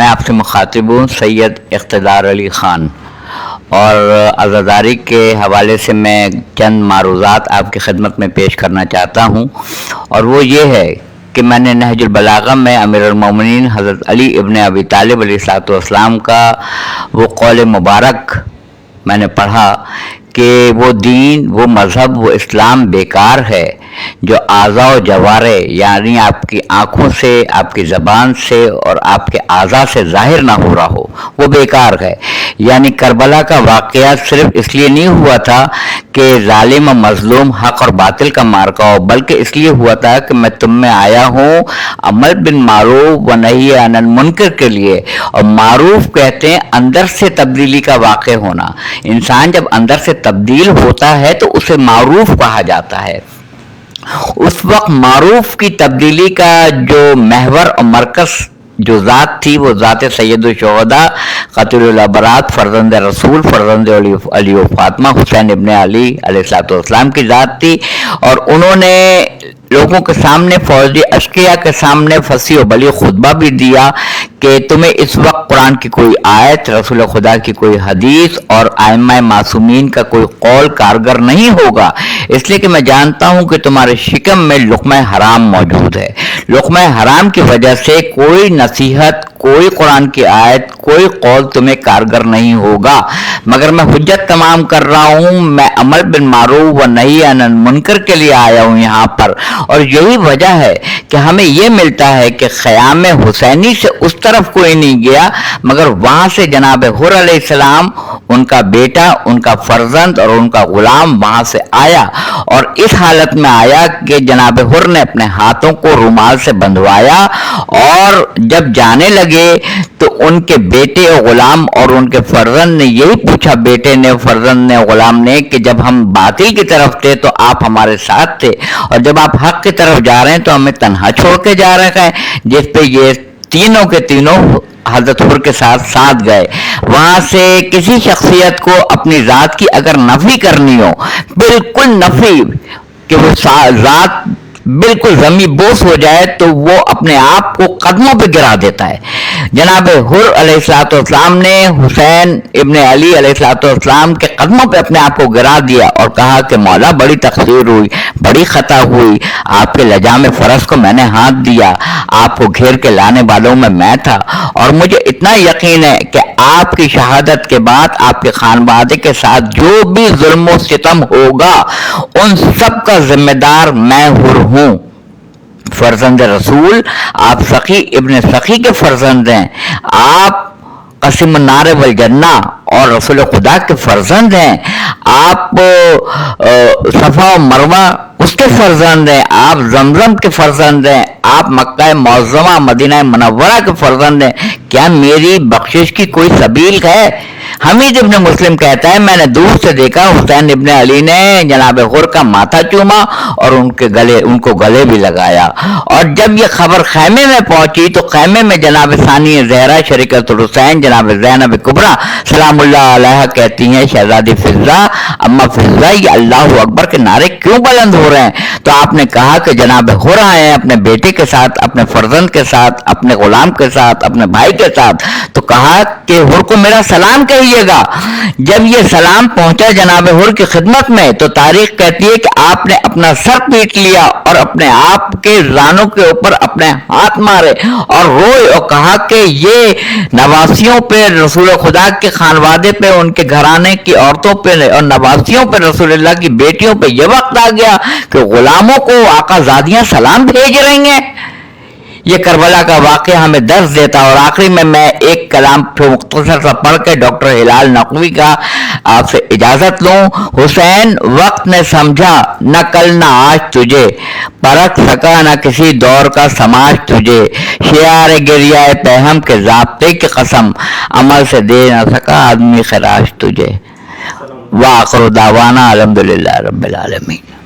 میں آپ سے مخاطب ہوں سید اقتدار علی خان، اور عزاداری کے حوالے سے میں چند معروضات آپ کی خدمت میں پیش کرنا چاہتا ہوں، اور وہ یہ ہے کہ میں نے نہج البلاغہ میں امیر المومنین حضرت علی ابن ابی طالب علیہ الصلوۃ والسلام کا وہ قول مبارک میں نے پڑھا کہ وہ دین، وہ مذہب، وہ اسلام بیکار ہے جو اعضاء و جوارح یعنی آپ کی آنکھوں سے، آپ کی زبان سے اور آپ کے اعضاء سے ظاہر نہ ہو رہا ہو، وہ بیکار ہے۔ یعنی کربلا کا واقعہ صرف اس لیے نہیں ہوا تھا کہ ظالم و مظلوم، حق اور باطل کا مارکا ہو، بلکہ اس لیے ہوا تھا کہ میں تم میں آیا ہوں امر بالمعروف و نہی عن المنکر کے لیے، اور معروف کہتے ہیں اندر سے تبدیلی کا واقع ہونا۔ انسان جب اندر سے تبدیل ہوتا ہے تو اسے معروف کہا جاتا ہے۔ اس وقت معروف کی تبدیلی کا جو محور اور مرکز جو ذات تھی وہ ذات سید الشہداء قاتل الابرار فرزند رسول فرزند علی و فاطمہ حسین ابن علی علیہ السلام کی ذات تھی، اور انہوں نے لوگوں کے سامنے، فوج اشقیاء کے سامنے فصیح و بلیغ خطبہ بھی دیا کہ تمہیں اس وقت قرآن کی کوئی آیت، رسول خدا کی کوئی حدیث اور ائمہ معصومین کا کوئی قول کارگر نہیں ہوگا، اس لیے کہ میں جانتا ہوں کہ تمہارے شکم میں لقمہ حرام موجود ہے۔ لقمہ حرام کی وجہ سے کوئی نصیحت، کوئی قرآن کی آیت، کوئی قول تمہیں کارگر نہیں ہوگا، مگر میں حجت تمام کر رہا ہوں، میں امر بالمعروف و نہی عن المنکر کے لیے آیا ہوں یہاں پر۔ اور یہی وجہ ہے کہ ہمیں یہ ملتا ہے کہ خیام حسینی سے اس طرف کوئی نہیں گیا، مگر وہاں سے جناب حر علیہ السلام، ان کا بیٹا، ان کا فرزند اور ان کا غلام وہاں سے آیا، اور اس حالت میں آیا کہ جناب حر نے اپنے ہاتھوں کو رومال سے بندھوایا، اور جب جانے لگے تو ان کے بیٹے اور غلام اور ان کے فرزند نے یہی پوچھا، بیٹے نے، فرزند نے، غلام نے، کہ جب ہم باطل کی طرف تھے تو آپ ہمارے ساتھ تھے، اور جب آپ حق کی طرف جا رہے ہیں تو ہمیں تنہا چھوڑ کے جا رہے ہیں، جس پہ یہ تینوں کے تینوں حضرت حر کے ساتھ گئے۔ وہاں سے کسی شخصیت کو اپنی ذات کی اگر نفی کرنی ہو، بالکل نفی کہ وہ ذات بالکل زمین بوس ہو جائے، تو وہ اپنے آپ کو قدموں پہ گرا دیتا ہے۔ جناب حر علیہ السلام نے حسین ابن علی علیہ السلام کے قدموں پہ اپنے آپ کو گرا دیا اور کہا کہ مولا بڑی تقصیر ہوئی، بڑی خطا ہوئی، آپ کے لجام فرس کو میں نے ہاتھ دیا، آپ کو گھیر کے لانے والوں میں تھا، اور مجھے اتنا یقین ہے کہ آپ کی شہادت کے بعد آپ کے خانوادے کے ساتھ جو بھی ظلم و ستم ہوگا ان سب کا ذمہ دار میں حر ہوں۔ فرزند رسول، آپ سخی ابن سخی کے فرزند ہیں، آپ قسم النار والجنہ اور رسول خدا کے فرزند ہیں، آپ صفا و مروہ اس کے فرزند ہیں، آپ زمزم کے فرزند ہیں، آپ مکہ معظمہ مدینہ منورہ کے فرزند ہیں، کیا میری بخشش کی کوئی سبیل ہے؟ حمید ابن مسلم کہتا ہے میں نے دور سے دیکھا حسین ابن علی نے جناب حر کا ماتھا چوما اور ان کو گلے بھی لگایا، اور جب یہ خبر خیمے میں پہنچی تو خیمے میں جناب ثانی زہرا شریکۃ الحسین جناب زینب کبریٰ سلام اللہ علیہ کہتی ہیں شہزادی فضہ، اما فضہ یہ اللہ اکبر کے نعرے کیوں بلند ہو رہے ہیں؟ تو آپ نے کہا کہ جناب حر آئے ہیں اپنے بیٹے کے ساتھ، اپنے فرزند کے ساتھ، اپنے غلام کے ساتھ، اپنے بھائی کے ساتھ، تو کہا کہ حر کو میرا سلام کہیے گا۔ جب یہ سلام پہنچا جناب حر کی خدمت میں تو تاریخ کہتی ہے کہ آپ نے اپنا سر پیٹ لیا اور اپنے آپ کے رانوں کے اوپر اپنے ہاتھ مارے اور روئے اور کہا کہ یہ نواسیوں پہ، رسول خدا کے خانوادے پہ، ان کے گھرانے کی عورتوں پہ اور نواسیوں پہ، رسول اللہ کی بیٹیوں پہ یہ وقت آ گیا کہ غلاموں کو آقا زادیاں سلام بھیج رہی ہیں۔ یہ کربلا کا واقعہ ہمیں درس دیتا، اور آخری میں ایک کلام مختصر سا پڑھ کے ڈاکٹر ہلال نقوی کا آپ سے اجازت لوں۔ حسین وقت نے سمجھا نہ کل نہ آج تجھے، پرکھ سکا نہ کسی دور کا سماج تجھے، شعار گریہ پہم کے ضابطے کی قسم، عمل سے دے نہ سکا آدمی خراش تجھے۔ وآخر دعوانا الحمدللہ رب العالمین۔